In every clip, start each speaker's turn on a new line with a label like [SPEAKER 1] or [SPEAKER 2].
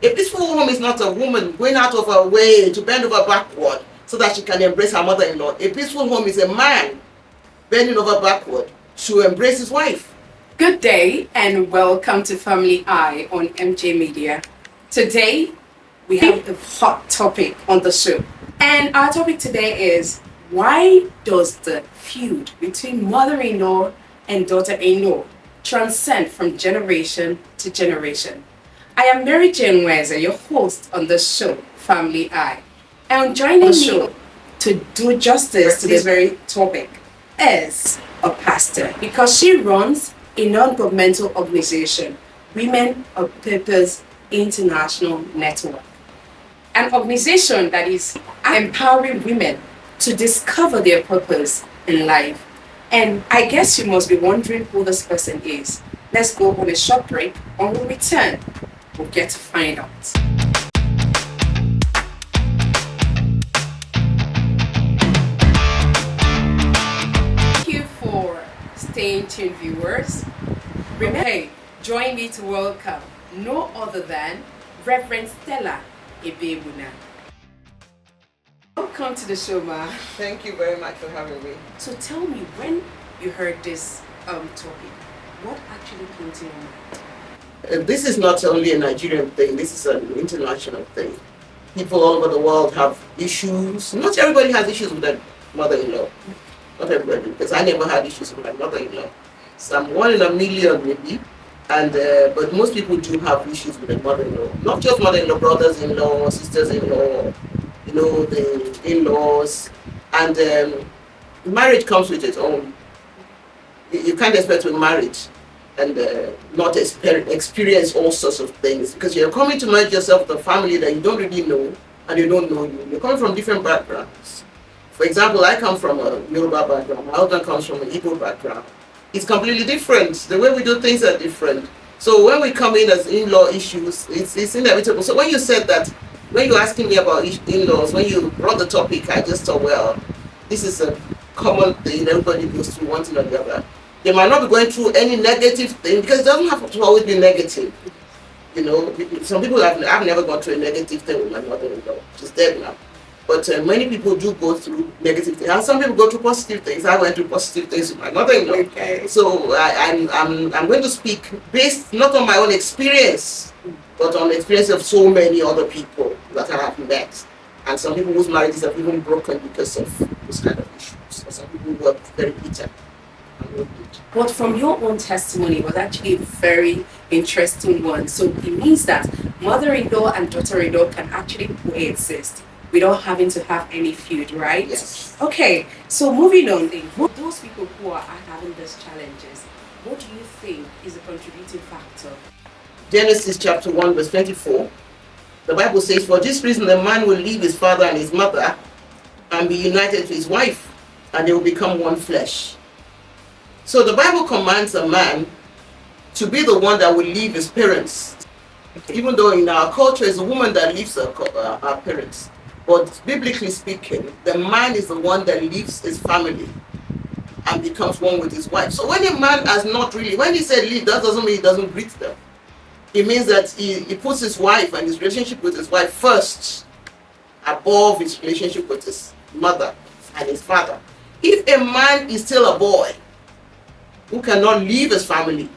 [SPEAKER 1] A peaceful home is not a woman going out of her way to bend over backward so that she can embrace her mother-in-law. A peaceful home is a man bending over backward to embrace his wife.
[SPEAKER 2] Good day and welcome to Family Eye on Mjmedia. Today we have a hot topic on the show, and our topic today is, why does the feud between mother-in-law and daughter-in-law transcend from generation to generation? I am Maryjane, your host on the show, Family Eye. And joining the show to do justice to this very topic is a pastor, because she runs a non-governmental organization, Women of Purpose International Network, an organization that is empowering women to discover their purpose in life. And I guess you must be wondering who this person is. Let's go on a short break. When we return, we'll get to find out. Thank you for staying tuned, viewers. Remember, join me to welcome no other than Reverend Stella Ebebuna. Welcome to the show, ma.
[SPEAKER 1] Thank you very much for having me.
[SPEAKER 2] So tell me, when you heard this topic, what actually came to your mind?
[SPEAKER 1] This is not only a Nigerian thing, this is an international thing. People all over the world have issues. Not everybody has issues with their mother-in-law. Not everybody, because I never had issues with my mother-in-law. So I'm 1 in a million maybe, and but most people do have issues with their mother-in-law. Not just mother-in-law, brothers-in-law, sisters-in-law, the in-laws. And marriage comes with its own. You can't expect with marriage and not experience all sorts of things, because you're coming to merge yourself with a family that you don't really know and you don't know you. You're coming from different backgrounds. For example, I come from a Yoruba background, my husband comes from an Igbo background. It's completely different. The way we do things are different. So when we come in as in-law issues, it's inevitable. So when you said that, when you're asking me about in-laws, when you brought the topic, I just thought, well, this is a common thing. Everybody goes through one thing or the other. They might not be going through any negative thing, because it doesn't have to always be negative. Some people I've never gone through a negative thing with my mother-in-law. She's dead now. But many people do go through negative things. And some people go through positive things. I went through positive things with my mother-in-law.
[SPEAKER 2] Okay.
[SPEAKER 1] So I'm going to speak based not on my own experience, but on the experience of so many other people that I have met. And some people whose marriages have even broken because of this kind of issues. Or some people who are very bitter.
[SPEAKER 2] But from your own testimony, it was actually a very interesting one. So it means that mother-in-law and daughter-in-law can actually coexist without having to have any feud, right?
[SPEAKER 1] Yes.
[SPEAKER 2] Okay, so moving on, for those people who are having these challenges, what do you think is a contributing factor?
[SPEAKER 1] Genesis chapter 1 verse 24. The Bible says, "For this reason a man will leave his father and his mother and be united to his wife, and they will become one flesh." So the Bible commands a man to be the one that will leave his parents. Even though in our culture it's a woman that leaves her parents. But biblically speaking, the man is the one that leaves his family and becomes one with his wife. So when a man has not really, when he said leave, that doesn't mean he doesn't greet them. It means that he puts his wife and his relationship with his wife first, above his relationship with his mother and his father. If a man is still a boy who cannot leave his family,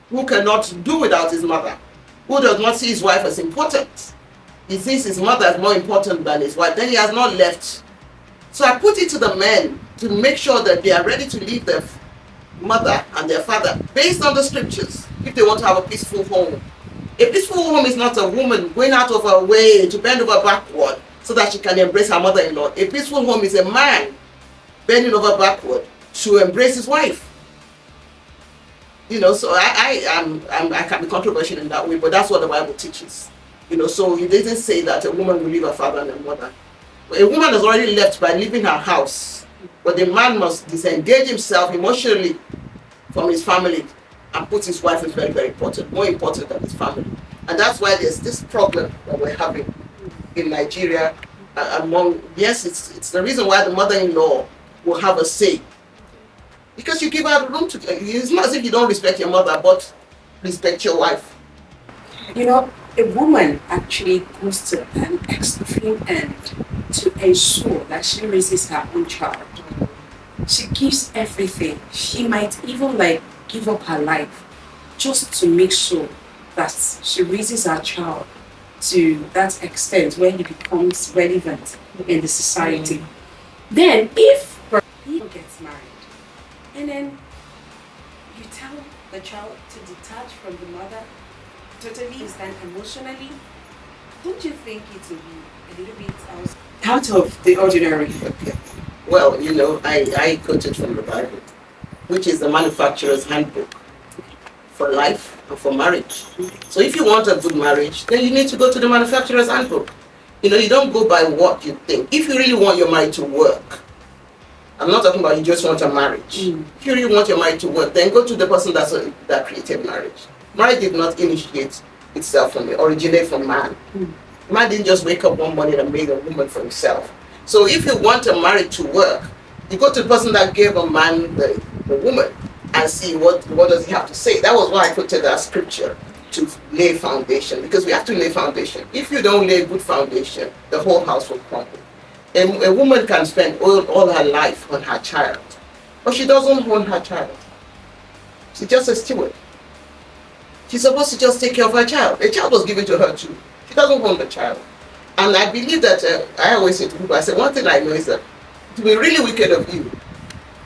[SPEAKER 1] who cannot do without his mother, who does not see his wife as important, he sees his mother as more important than his wife, then he has not left. So I put it to the men to make sure that they are ready to leave their mother and their father based on the scriptures if they want to have a peaceful home. A peaceful home is not a woman going out of her way to bend over backward so that she can embrace her mother-in-law. A peaceful home is a man bending over backward to embrace his wife. So I can be controversial in that way, but that's what the Bible teaches. So it doesn't say that a woman will leave her father and her mother. A woman has already left by leaving her house, but the man must disengage himself emotionally from his family and put his wife is very, very important, more important than his family. And that's why there's this problem that we're having in Nigeria it's the reason why the mother-in-law will have a say. Because you give her the room to, it's not as if you don't respect your mother, but respect your wife.
[SPEAKER 2] a woman actually goes to an extreme end to ensure that she raises her own child. She gives everything. She might even like give up her life just to make sure that she raises her child to that extent where he becomes relevant in the society. Then if he gets married and then you tell the child to detach from the mother totally and emotionally, don't you think it will be a little bit out of the ordinary?
[SPEAKER 1] Okay. Well, I quoted from the Bible, which is the manufacturer's handbook for life and for marriage. So if you want a good marriage, then you need to go to the manufacturer's handbook. You don't go by what you think. If you really want your marriage to work, I'm not talking about you just want a marriage. If you really want your marriage to work, then go to the person that created marriage. Marriage did not initiate itself originate from man. Man didn't just wake up one morning and made a woman for himself. So if you want a marriage to work, you go to the person that gave a man the woman and see what does he have to say. That was why I quoted that scripture, to lay foundation, because we have to lay foundation. If you don't lay a good foundation, the whole house will crumble. And a woman can spend all her life on her child, but she doesn't own her child. She's just a steward. She's supposed to just take care of her child. The child was given to her too. She doesn't own the child. And I believe that, I always say to people, I say, one thing I know is that it would be really wicked of you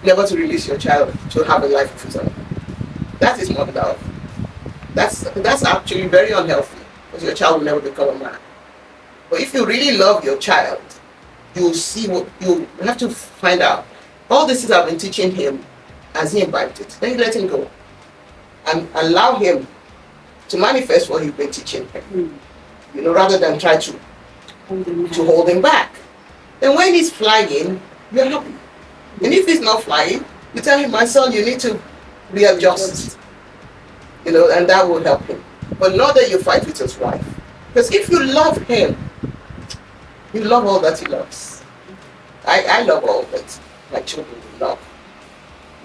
[SPEAKER 1] never to release your child to have a life of his own. That is not love. That's actually very unhealthy, because your child will never become a man. But if you really love your child, you'll see you have to find out. All this is I've been teaching him as he imbibed it. Then you let him go and allow him to manifest what you've been teaching him. Rather than try to hold him back. And when he's flying, you're happy. And if he's not flying, you tell him, my son, you need to readjust. And that will help him. But not that you fight with his wife. Because if you love him, you love all that he loves. I love all that my children love.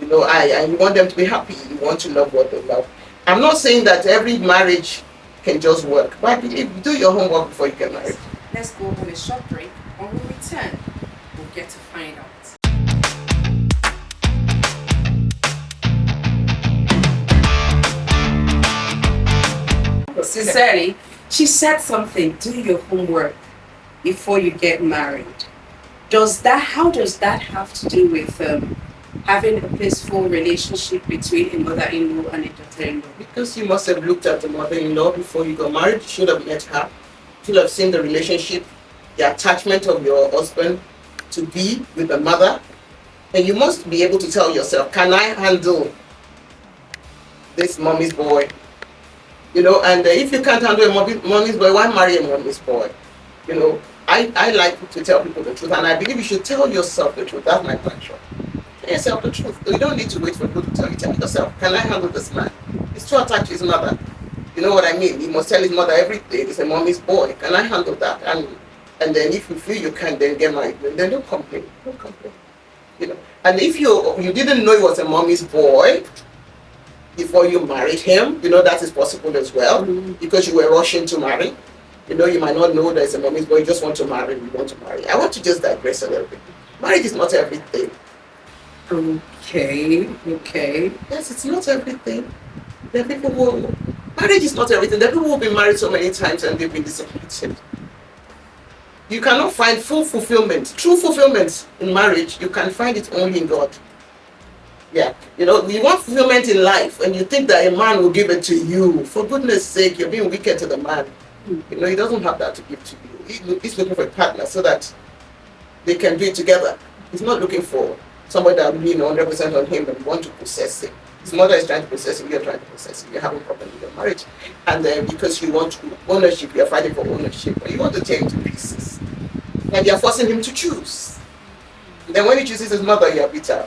[SPEAKER 1] I want them to be happy. You want to love what they love. I'm not saying that every marriage can just work, but I believe you do your homework before you get married.
[SPEAKER 2] Let's go on a short break. When we return, we'll get to find out. Sincerely, she said something, do your homework before you get married. How does that have to do with having a peaceful relationship between a mother-in-law and a daughter-in-law?
[SPEAKER 1] Because you must have looked at the mother-in-law before you got married. You should have met her. You should have seen the relationship, the attachment of your husband to be with the mother. And you must be able to tell yourself, can I handle this mommy's boy? And if you can't handle a mommy's boy, why marry a mommy's boy? I like to tell people the truth, and I believe you should tell yourself the truth. That's my mantra. Tell yourself the truth. You don't need to wait for people to tell you. Tell yourself, can I handle this man? He's too attached to his mother. You know what I mean? He must tell his mother every day, he's a mommy's boy. Can I handle that? And then if you feel you can, then get married. Then don't complain. Don't complain. And if you didn't know he was a mommy's boy before you married him, that is possible as well, because you were rushing to marry. You might not know there's a mommy's boy, you just want to marry, you want to marry. I want to just digress a little bit. Marriage is not everything.
[SPEAKER 2] Okay.
[SPEAKER 1] Yes, it's not everything. There are people who, marriage is not everything. There are people who have been married so many times and they've been disappointed. You cannot find full fulfillment, true fulfillment in marriage. You can find it only in God. Yeah, you want fulfillment in life and you think that a man will give it to you. For goodness sake, you're being wicked to the man. He doesn't have that to give to you. He's looking for a partner so that they can do it together. He's not looking for somebody that will lean 100% on him and want to possess him. His mother is trying to possess him, you're trying to possess him. You're having a problem with your marriage. And then because you want ownership, you're fighting for ownership. But you want to tear him to pieces. And you're forcing him to choose. And then when he chooses his mother, you're bitter.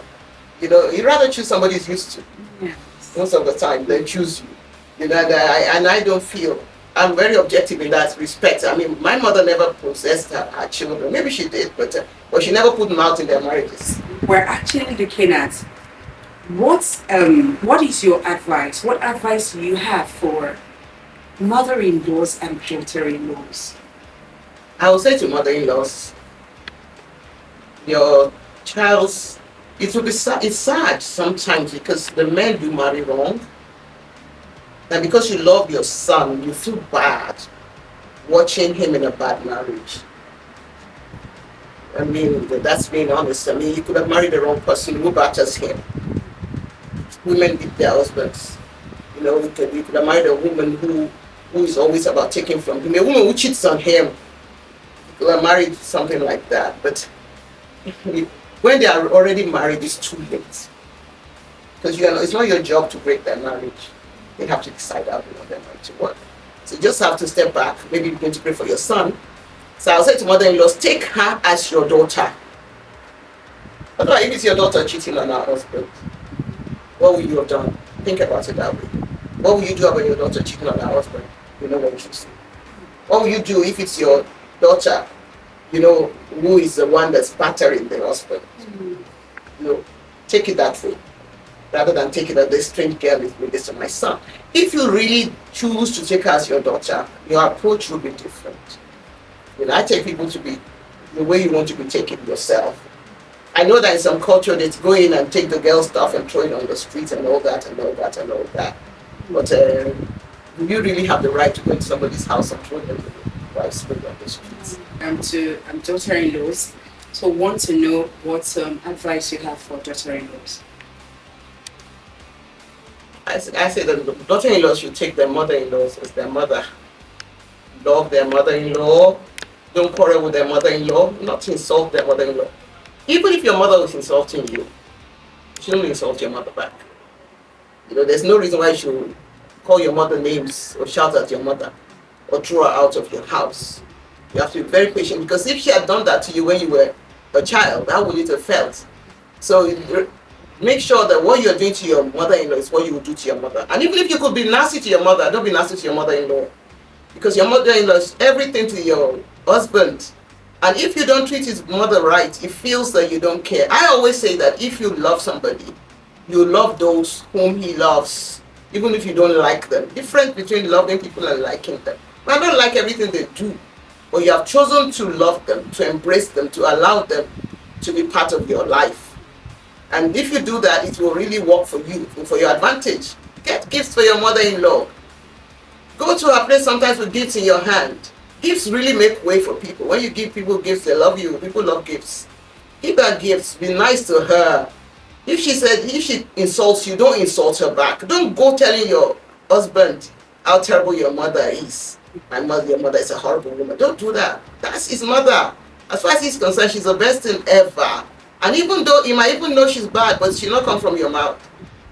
[SPEAKER 1] He'd rather choose somebody he's used to.
[SPEAKER 2] Yes.
[SPEAKER 1] Most of the time, than choose you. And I don't feel, I'm very objective in that respect. I mean, my mother never possessed her children. Maybe she did, but she never put them out in their marriages.
[SPEAKER 2] We're actually looking at what is your advice? What advice do you have for mother-in-laws and daughter-in-laws?
[SPEAKER 1] I will say to mother-in-laws, your child's, it will be sad, it's sad sometimes because the men do marry wrong. And because you love your son, you feel bad watching him in a bad marriage. I mean, that's being honest. I mean, you could have married the wrong person who batters him. Women beat their husbands. You know, you could have married a woman who is always about taking from him. A woman who cheats on him. You could have married something like that. But when they are already married, it's too late. Because it's not your job to break their marriage. They have to decide how they want their marriage to work. So you just have to step back. Maybe you're going to pray for your son. So I'll say to mother-in-laws, take her as your daughter. But if it's your daughter cheating on her husband, what would you have done? Think about it that way. What will you do about your daughter cheating on her husband? You know what you should say. What will you do if it's your daughter, you know, who is the one that's battering the husband? You know, take it that way. Rather than take it that this strange girl is with this to my son. If you really choose to take her as your daughter, your approach will be different. You know, I take people to be the way you want to be taken yourself. I know that in some culture they go in and take the girl's stuff and throw it on the streets and all that and all that and all that. But do you really have the right to go into somebody's house and throw them wife's food on the streets?
[SPEAKER 2] To daughter-in-laws, so want to know what advice you have for daughter-in-laws.
[SPEAKER 1] I say that the daughter-in-laws should take their mother-in-laws as their mother. Love their mother-in-law. Don't quarrel with their mother-in-law. Not insult their mother-in-law. Even if your mother was insulting you, you shouldn't insult your mother back. You know, there's no reason why you should call your mother names or shout at your mother or throw her out of your house. You have to be very patient because if she had done that to you when you were a child, how would it have felt? So make sure that what you're doing to your mother-in-law is what you would do to your mother. And even if you could be nasty to your mother, don't be nasty to your mother-in-law. Because your mother-in-law is everything to your husband. And if you don't treat his mother right, he feels that you don't care. I always say that if you love somebody, you love those whom he loves, even if you don't like them. Difference between loving people and liking them. I don't like everything they do, but you have chosen to love them, to embrace them, to allow them to be part of your life. And if you do that, it will really work for you and for your advantage. Get gifts for your mother-in-law. Go to her place sometimes with gifts in your hand. Gifts really make way for people. When you give people gifts, they love you. People love gifts. Give her gifts. Be nice to her. If she insults you, don't insult her back. Don't go telling your husband how terrible your mother is. Your mother is a horrible woman. Don't do that. That's his mother. As far as he's concerned, she's the best thing ever. And even though you might even know she's bad, but she'll not come from your mouth.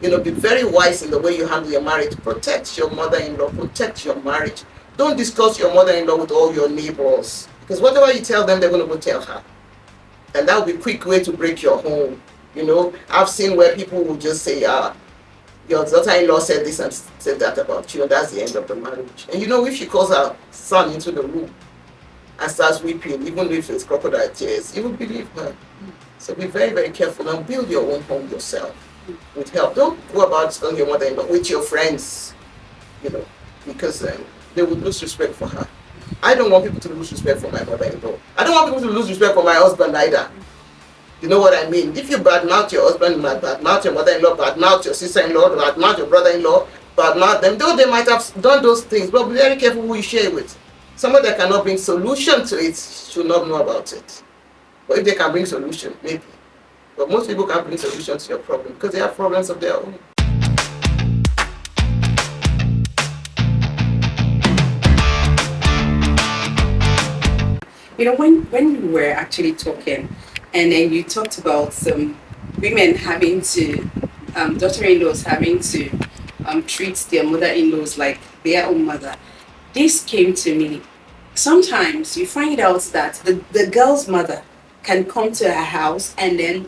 [SPEAKER 1] You know, be very wise in the way you handle your marriage. Protect your mother-in-law. Protect your marriage. Don't discuss your mother-in-law with all your neighbors. Because whatever you tell them, they're going to go tell her. And that will be a quick way to break your home. You know, I've seen where people will just say, your daughter-in-law said this and said that about you, and that's the end of the marriage. And you know, if she calls her son into the room and starts weeping, even if it's crocodile tears, you will believe her. So be very, very careful and build your own home yourself with help. Don't go about telling your mother-in-law with your friends, you know, because they would lose respect for her. I don't want people to lose respect for my mother-in-law. I don't want people to lose respect for my husband either. You know what I mean? If you badmouth your husband, badmouth your mother-in-law, badmouth your sister-in-law, badmouth your brother-in-law, badmouth them, though they might have done those things, but be very careful who you share with. Someone that cannot bring solution to it should not know about it. But if they can bring solution, maybe. But most people can't bring solution to your problem because they have problems of their own.
[SPEAKER 2] You know, when we were actually talking, and then you talked about some women having to, daughter-in-laws having to treat their mother-in-laws like their own mother, this came to me. Sometimes you find out that the girl's mother can come to her house and then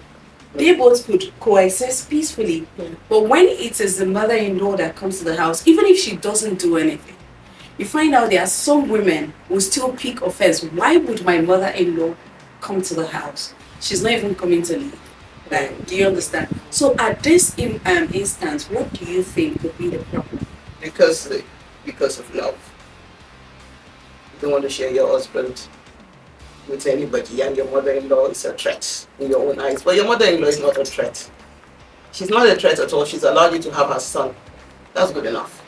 [SPEAKER 2] they both could coexist peacefully. But when it is the mother-in-law that comes to the house, even if she doesn't do anything, you find out there are some women who still pick offense. Why would my mother-in-law come to the house? She's not even coming to live. Like, do you understand? So at this instance, what do you think would be the problem?
[SPEAKER 1] Because because of love. You don't want to share your husband with anybody, and your mother-in-law is a threat in your own eyes. But your mother-in-law is not a threat. She's not a threat at all. She's allowed you to have her son. That's good enough.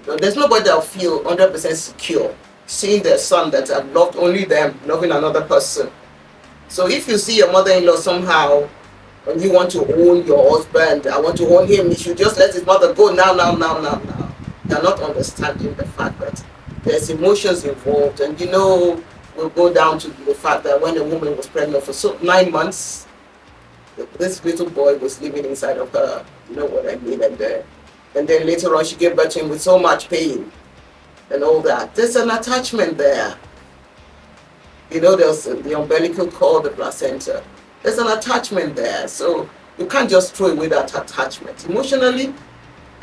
[SPEAKER 1] There's nobody that will feel 100% secure seeing their son that have loved only them, loving another person. So if you see your mother-in-law somehow, and you want to own your husband, I want to own him, you should just let his mother go now. You're not understanding the fact that there's emotions involved. And we'll go down to the fact that when a woman was pregnant for 9 months, this little boy was living inside of her. You know what I mean? And then later on, she gave birth to him with so much pain and all that. There's an attachment there. There's the umbilical cord, the placenta. There's an attachment there. So you can't just throw away that attachment, emotionally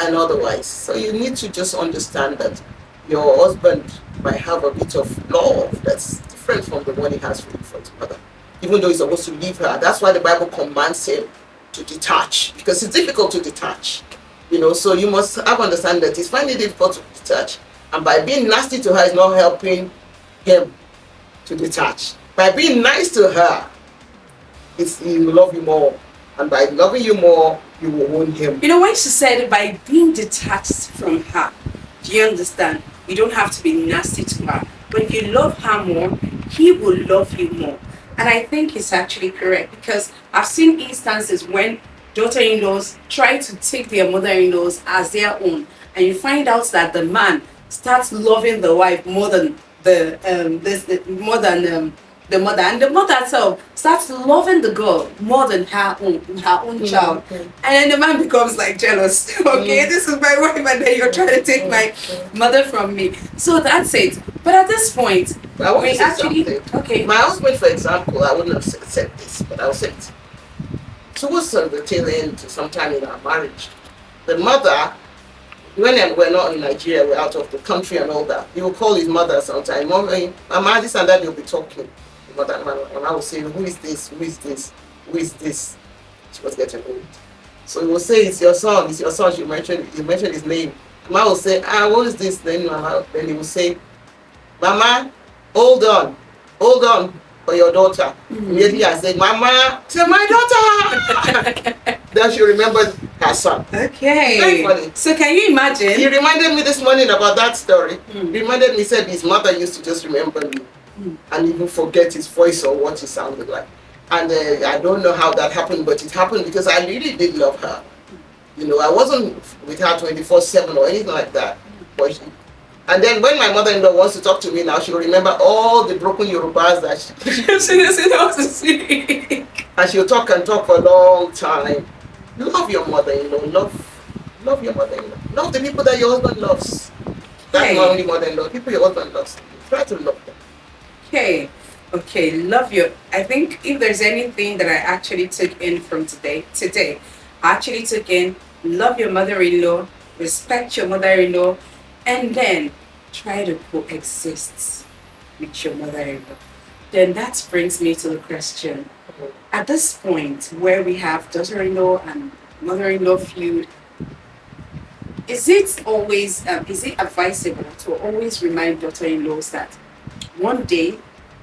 [SPEAKER 1] and otherwise. So you need to just understand that your husband might have a bit of love that's different from the one he has for his mother. Even though he's supposed to leave her. That's why the Bible commands him to detach, because it's difficult to detach. So you must have understanding that he's finding it difficult to detach. And by being nasty to her is not helping him to detach. By being nice to her, he will love you more. And by loving you more, you will own him.
[SPEAKER 2] When she said by being detached from her, do you understand? You don't have to be nasty to her. But if you love her more, he will love you more. And I think it's actually correct, because I've seen instances when daughter-in-laws try to take their mother-in-laws as their own, and you find out that the man starts loving the wife more than the mother, and the mother herself starts loving the girl more than her own child. And then the man becomes like jealous. Okay, this is my wife, and then you're trying to take my mother from me. So that's it. But at this point,
[SPEAKER 1] we actually okay. My husband, for example, I wouldn't have said this, but I'll say it. Towards the tail end, sometime in our marriage, the mother, when we're not in Nigeria, we're out of the country and all that, he will call his mother sometime, Mommy, Mama, this and that, they'll be talking. Mother, and I will say, who is this? Who is this? Who is this? She was getting old. So he will say, it's your son. You mentioned his name. Mama will say, what is this? Then he will say, Mama, hold on for your daughter. Immediately I say, Mama, to my daughter. Then she remembered her son.
[SPEAKER 2] Okay.
[SPEAKER 1] Very funny.
[SPEAKER 2] So can you imagine?
[SPEAKER 1] He reminded me this morning about that story. He reminded me, said his mother used to just remember me. And even forget his voice or what he sounded like. And I don't know how that happened, but it happened because I really did love her. I wasn't with her 24/7 or anything like that. And then when my mother-in-law wants to talk to me now, she'll remember all the broken Yorubas that she doesn't know how to speak. And she'll talk for a long time. Love your mother-in-law. Love your mother-in-law. Love the people that your husband loves. That's not only mother-in-law, people your husband loves. Try to love them.
[SPEAKER 2] Okay, love you. I think if there's anything that I actually took in from today, I actually took in love your mother-in-law, respect your mother-in-law, and then try to coexist with your mother-in-law. Then that brings me to the question. At this point where we have daughter-in-law and mother-in-law feud, is it advisable to always remind daughter-in-laws that one day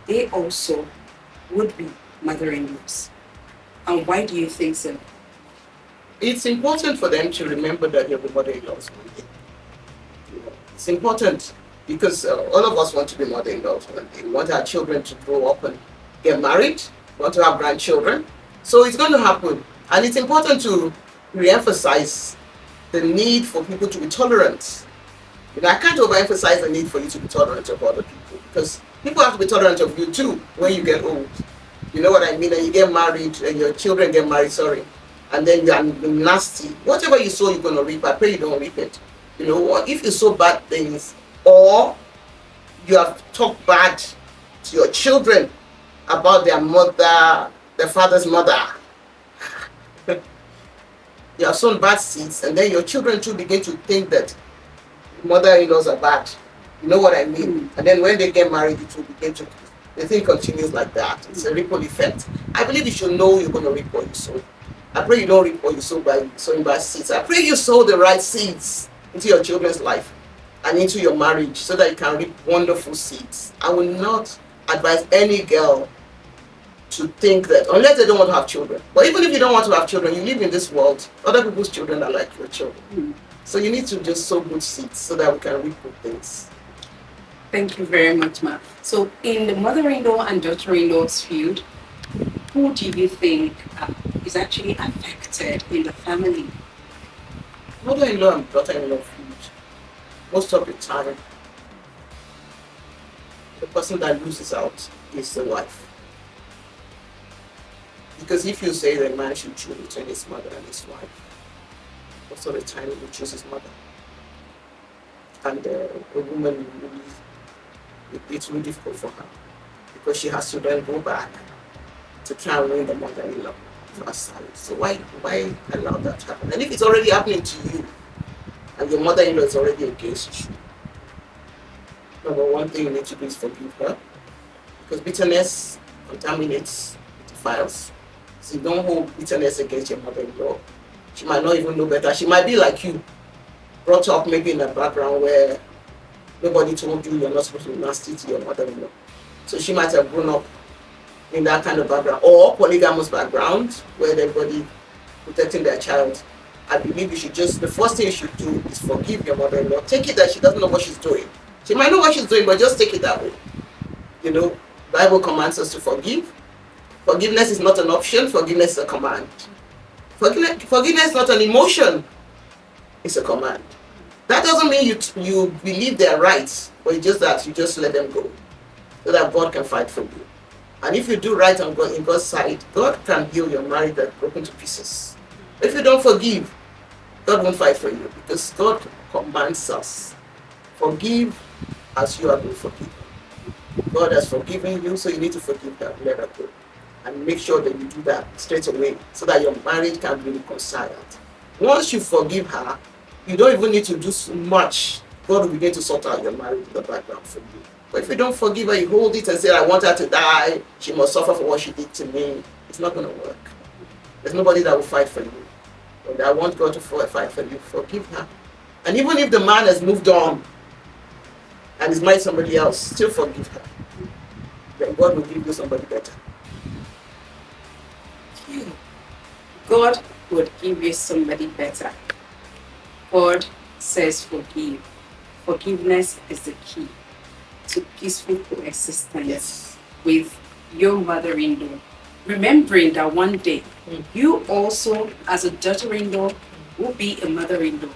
[SPEAKER 2] they also would be mother-in-laws? And why do you think so?
[SPEAKER 1] It's important for them to remember that they're the mother-in-laws one day. It's important because all of us want to be mother-in-laws one day. We want our children to grow up and get married. We want to have grandchildren. So it's going to happen. And it's important to re-emphasize the need for people to be tolerant. I can't overemphasize the need for you to be tolerant of other people, because people have to be tolerant of you too when you get old. You know what I mean? And you get married, and your children get married, and then you're nasty. Whatever you sow, you're going to reap. I pray you don't reap it. If you sow bad things, or you have talked bad to your children about their mother, their father's mother, you have sown bad seeds, and then your children too begin to think that mother-in-laws are bad. You know what I mean? And then when they get married, it will begin to, the thing continues like that. It's a ripple effect. I believe you should know you're going to reap what you sow. I pray you don't reap what you sow by sowing bad seeds. I pray you sow the right seeds into your children's life. and into your marriage so that you can reap wonderful seeds. I will not advise any girl to think that, unless they don't want to have children. But even if you don't want to have children, you live in this world, other people's children are like your children. So you need to just sow good seeds so that we can reap good things.
[SPEAKER 2] Thank you very much, Ma. So in the mother-in-law and daughter-in-law's feud, who do you think is actually affected in the family?
[SPEAKER 1] Mother-in-law and daughter-in-law feud, most of the time, the person that loses out is the wife. Because if you say the man should choose between his mother and his wife, most of the time he will choose his mother. And a woman, it's really difficult for her because she has to then go back to try and win the mother-in-law to her side. So why allow that to happen? And if it's already happening to you and your mother-in-law is already against you, number one thing you need to do is forgive her, because bitterness contaminates, it defiles. So you don't hold bitterness against your mother-in-law. She might not even know better. She might be like you, brought up maybe in a background where nobody told you you're not supposed to be nasty to your mother-in-law. So she might have grown up in that kind of background, or polygamous background where everybody protecting their child. I believe you should the first thing you should do is forgive your mother-in-law. Take it that she doesn't know what she's doing. She might know what she's doing, but just take it that way. You know, Bible commands us to forgive. Forgiveness is not an option, forgiveness is a command. Forgiveness is not an emotion, it's a command. That doesn't mean you believe they're right, but it's just that you just let them go so that God can fight for you. And if you do right on God, in God's side, God can heal your marriage that's broken to pieces. If you don't forgive, God won't fight for you, because God commands us, forgive as you have been forgiven. God has forgiven you, so you need to forgive her, let her go. And make sure that you do that straight away so that your marriage can be reconciled. Once you forgive her, you don't even need to do so much. God will begin to sort out your marriage in the background for you. But if you don't forgive her, you hold it and say, I want her to die, she must suffer for what she did to me, it's not going to work. There's nobody that will fight for you. But I want God to fight for you. Forgive her. And even if the man has moved on and is married somebody else, still forgive her. Then God will give you somebody better.
[SPEAKER 2] God would give you somebody better. God says forgive. Forgiveness is the key to peaceful coexistence with your mother-in-law. Remembering that one day, you also, as a daughter-in-law, will be a mother-in-law.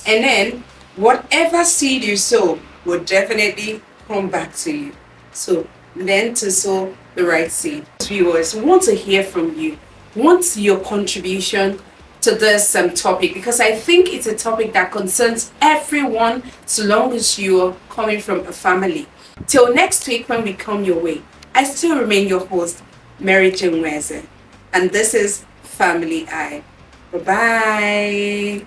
[SPEAKER 2] And then, whatever seed you sow will definitely come back to you. So, learn to sow the right seed. Viewers, we want to hear from you. Want your contribution to this topic, because I think it's a topic that concerns everyone, so long as you're coming from a family. Till next week when we come your way, I still remain your host, Maryjane, and this is Family Eye. Bye-bye.